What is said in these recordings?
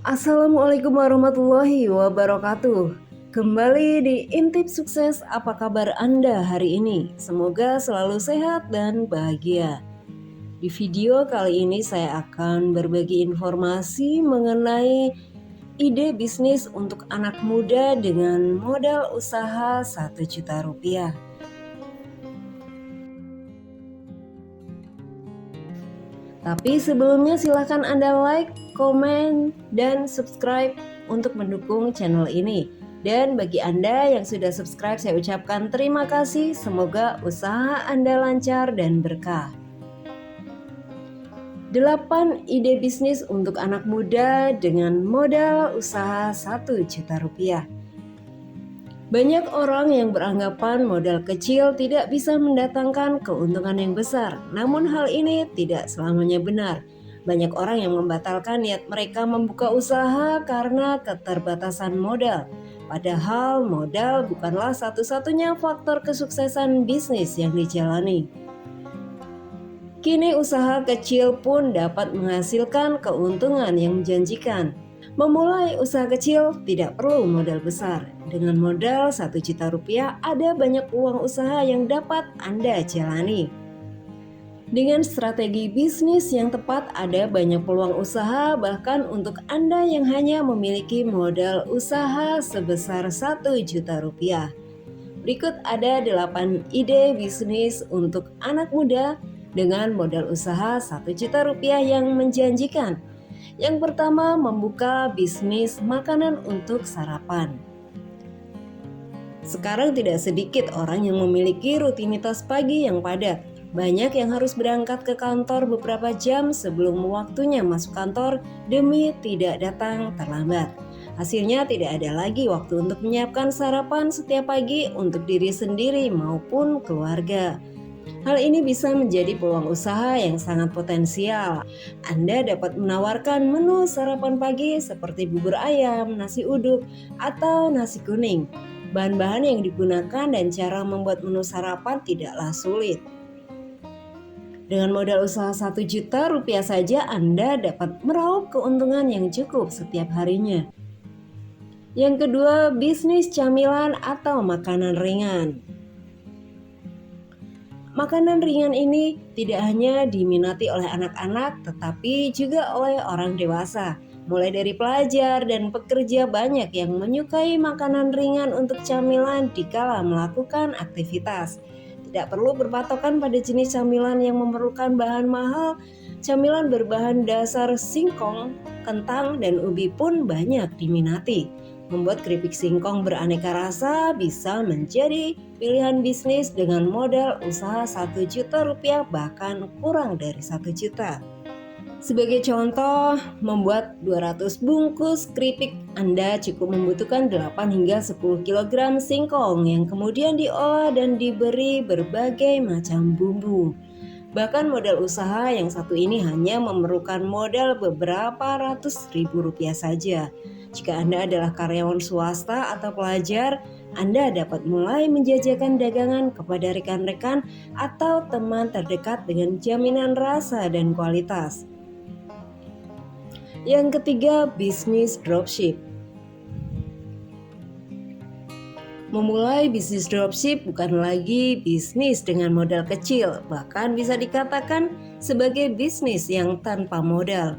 Assalamualaikum warahmatullahi wabarakatuh. Kembali di Intip Sukses, apa kabar Anda hari ini? Semoga selalu sehat dan bahagia. Di video kali ini saya akan berbagi informasi mengenai ide bisnis untuk anak muda dengan modal usaha 1 juta rupiah. Tapi sebelumnya silahkan Anda like, komen, dan subscribe untuk mendukung channel ini. Dan bagi Anda yang sudah subscribe, saya ucapkan terima kasih. Semoga usaha Anda lancar dan berkah. 8 ide bisnis untuk anak muda dengan modal usaha 1 juta rupiah. Banyak orang yang beranggapan modal kecil tidak bisa mendatangkan keuntungan yang besar. Namun hal ini tidak selamanya benar. Banyak orang yang membatalkan niat mereka membuka usaha karena keterbatasan modal. Padahal modal bukanlah satu-satunya faktor kesuksesan bisnis yang dijalani. Kini usaha kecil pun dapat menghasilkan keuntungan yang menjanjikan. Memulai usaha kecil tidak perlu modal besar. Dengan modal 1 juta rupiah ada banyak peluang usaha yang dapat Anda jalani. Dengan strategi bisnis yang tepat ada banyak peluang usaha, bahkan untuk Anda yang hanya memiliki modal usaha sebesar 1 juta rupiah. Berikut ada 8 ide bisnis untuk anak muda dengan modal usaha 1 juta rupiah yang menjanjikan. Yang pertama, membuka bisnis makanan untuk sarapan. Sekarang tidak sedikit orang yang memiliki rutinitas pagi yang padat. Banyak yang harus berangkat ke kantor beberapa jam sebelum waktunya masuk kantor demi tidak datang terlambat. Hasilnya tidak ada lagi waktu untuk menyiapkan sarapan setiap pagi untuk diri sendiri maupun keluarga. Hal ini bisa menjadi peluang usaha yang sangat potensial. Anda dapat menawarkan menu sarapan pagi seperti bubur ayam, nasi uduk, atau nasi kuning. Bahan-bahan yang digunakan dan cara membuat menu sarapan tidaklah sulit. Dengan modal usaha 1 juta rupiah saja Anda dapat meraup keuntungan yang cukup setiap harinya. Yang kedua, bisnis camilan atau makanan ringan. Makanan ringan ini tidak hanya diminati oleh anak-anak tetapi juga oleh orang dewasa. Mulai dari pelajar dan pekerja banyak yang menyukai makanan ringan untuk camilan dikala melakukan aktivitas. Tidak perlu berpatokan pada jenis camilan yang memerlukan bahan mahal. Camilan berbahan dasar singkong, kentang, dan ubi pun banyak diminati. Membuat keripik singkong beraneka rasa bisa menjadi pilihan bisnis dengan modal usaha 1 juta rupiah bahkan kurang dari 1 juta. Sebagai contoh, membuat 200 bungkus keripik Anda cukup membutuhkan 8 hingga 10 kg singkong yang kemudian diolah dan diberi berbagai macam bumbu. Bahkan modal usaha yang satu ini hanya memerlukan modal beberapa ratus ribu rupiah saja. Jika Anda adalah karyawan swasta atau pelajar, Anda dapat mulai menjajakan dagangan kepada rekan-rekan atau teman terdekat dengan jaminan rasa dan kualitas. Yang ketiga, bisnis dropship. Memulai bisnis dropship bukan lagi bisnis dengan modal kecil, bahkan bisa dikatakan sebagai bisnis yang tanpa modal.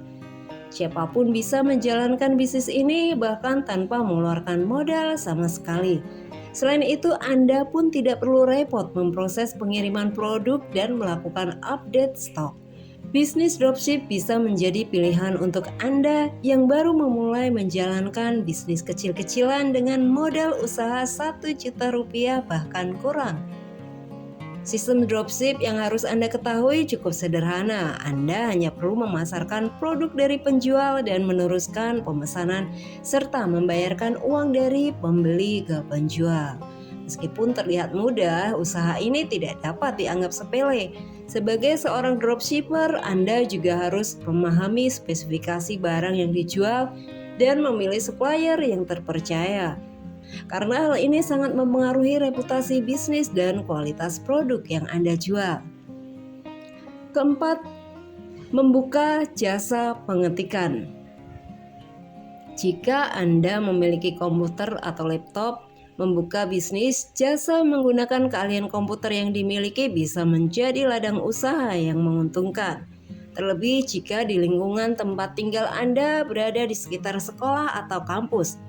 Siapapun bisa menjalankan bisnis ini bahkan tanpa mengeluarkan modal sama sekali. Selain itu, Anda pun tidak perlu repot memproses pengiriman produk dan melakukan update stok. Bisnis dropship bisa menjadi pilihan untuk Anda yang baru memulai menjalankan bisnis kecil-kecilan dengan modal usaha 1 juta rupiah bahkan kurang. Sistem dropship yang harus Anda ketahui cukup sederhana. Anda hanya perlu memasarkan produk dari penjual dan meneruskan pemesanan serta membayarkan uang dari pembeli ke penjual. Meskipun terlihat mudah, usaha ini tidak dapat dianggap sepele. Sebagai seorang dropshipper, Anda juga harus memahami spesifikasi barang yang dijual dan memilih supplier yang terpercaya. Karena hal ini sangat mempengaruhi reputasi bisnis dan kualitas produk yang Anda jual. Keempat, membuka jasa pengetikan. Jika Anda memiliki komputer atau laptop, membuka bisnis jasa menggunakan keahlian komputer yang dimiliki bisa menjadi ladang usaha yang menguntungkan. Terlebih jika di lingkungan tempat tinggal Anda berada di sekitar sekolah atau kampus.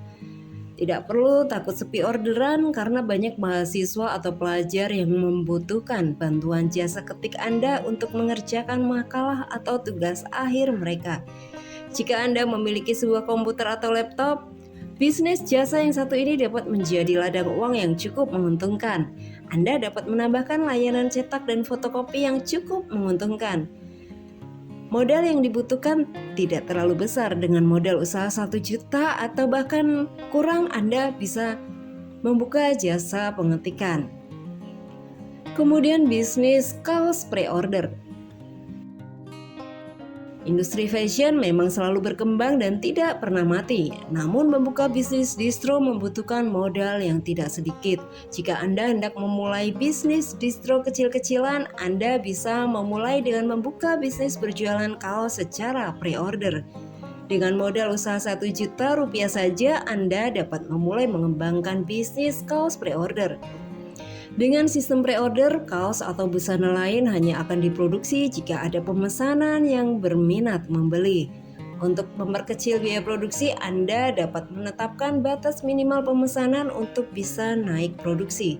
Tidak perlu takut sepi orderan karena banyak mahasiswa atau pelajar yang membutuhkan bantuan jasa ketik Anda untuk mengerjakan makalah atau tugas akhir mereka. Jika Anda memiliki sebuah komputer atau laptop, bisnis jasa yang satu ini dapat menjadi ladang uang yang cukup menguntungkan. Anda dapat menambahkan layanan cetak dan fotokopi yang cukup menguntungkan. Modal yang dibutuhkan tidak terlalu besar. Dengan modal usaha 1 juta atau bahkan kurang, Anda bisa membuka jasa pengetikan. Kemudian bisnis kaos pre-order. Industri fashion memang selalu berkembang dan tidak pernah mati. Namun membuka bisnis distro membutuhkan modal yang tidak sedikit. Jika Anda hendak memulai bisnis distro kecil-kecilan, Anda bisa memulai dengan membuka bisnis berjualan kaos secara pre-order. Dengan modal usaha 1 juta rupiah saja, Anda dapat memulai mengembangkan bisnis kaos pre-order. Dengan sistem pre-order, kaos atau busana lain hanya akan diproduksi jika ada pemesanan yang berminat membeli. Untuk memperkecil biaya produksi, Anda dapat menetapkan batas minimal pemesanan untuk bisa naik produksi.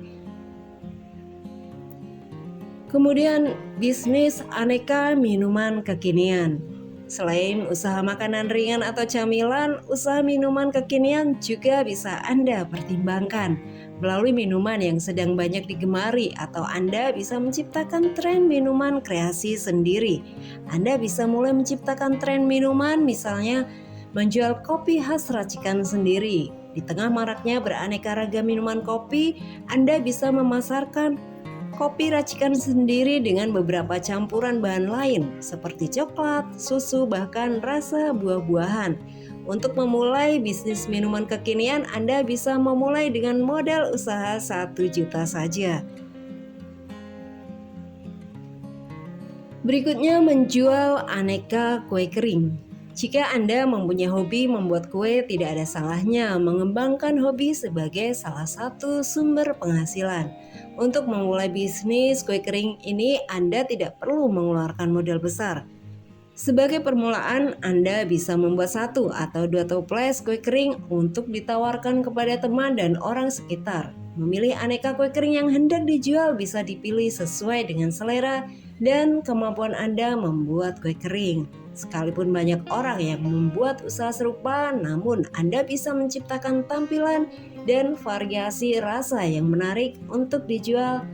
Kemudian, bisnis aneka minuman kekinian. Selain usaha makanan ringan atau camilan, usaha minuman kekinian juga bisa Anda pertimbangkan. Melalui minuman yang sedang banyak digemari, atau Anda bisa menciptakan tren minuman kreasi sendiri. Anda bisa mulai menciptakan tren minuman, misalnya menjual kopi khas racikan sendiri. Di tengah maraknya beraneka ragam minuman kopi, Anda bisa memasarkan kopi racikan sendiri dengan beberapa campuran bahan lain seperti coklat, susu, bahkan rasa buah-buahan. Untuk memulai bisnis minuman kekinian, Anda bisa memulai dengan modal usaha 1 juta saja. Berikutnya, menjual aneka kue kering. Jika Anda mempunyai hobi membuat kue, tidak ada salahnya mengembangkan hobi sebagai salah satu sumber penghasilan. Untuk memulai bisnis kue kering ini, Anda tidak perlu mengeluarkan modal besar. Sebagai permulaan, Anda bisa membuat 1 atau 2 toples kue kering untuk ditawarkan kepada teman dan orang sekitar. Memilih aneka kue kering yang hendak dijual bisa dipilih sesuai dengan selera dan kemampuan Anda membuat kue kering. Sekalipun banyak orang yang membuat usaha serupa, namun Anda bisa menciptakan tampilan dan variasi rasa yang menarik untuk dijual.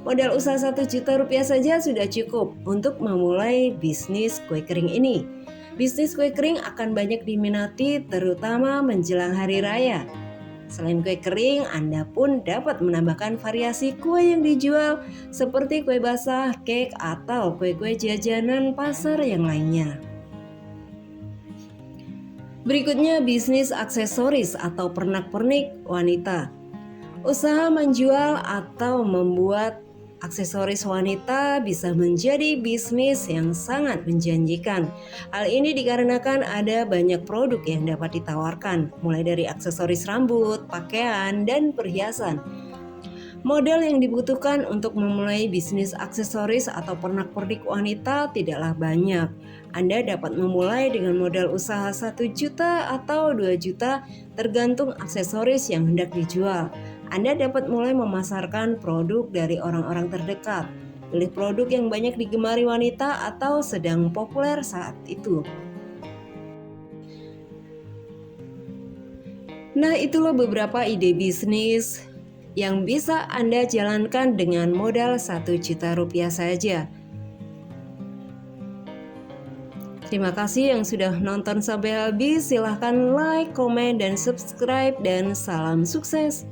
Modal usaha 1 juta rupiah saja sudah cukup untuk memulai bisnis kue kering ini. Bisnis kue kering akan banyak diminati terutama menjelang hari raya. Selain kue kering, Anda pun dapat menambahkan variasi kue yang dijual seperti kue basah, cake, atau kue-kue jajanan pasar yang lainnya. Berikutnya, bisnis aksesoris atau pernak-pernik wanita. Usaha menjual atau membuat aksesoris wanita bisa menjadi bisnis yang sangat menjanjikan. Hal ini dikarenakan ada banyak produk yang dapat ditawarkan, mulai dari aksesoris rambut, pakaian, dan perhiasan. Modal yang dibutuhkan untuk memulai bisnis aksesoris atau pernak-pernik wanita tidaklah banyak. Anda dapat memulai dengan modal usaha 1 juta atau 2 juta tergantung aksesoris yang hendak dijual. Anda dapat mulai memasarkan produk dari orang-orang terdekat. Pilih produk yang banyak digemari wanita atau sedang populer saat itu. Nah, itulah beberapa ide bisnis yang bisa Anda jalankan dengan modal 1 juta rupiah saja. Terima kasih yang sudah nonton sampai habis. Silahkan like, komen, dan subscribe, dan salam sukses.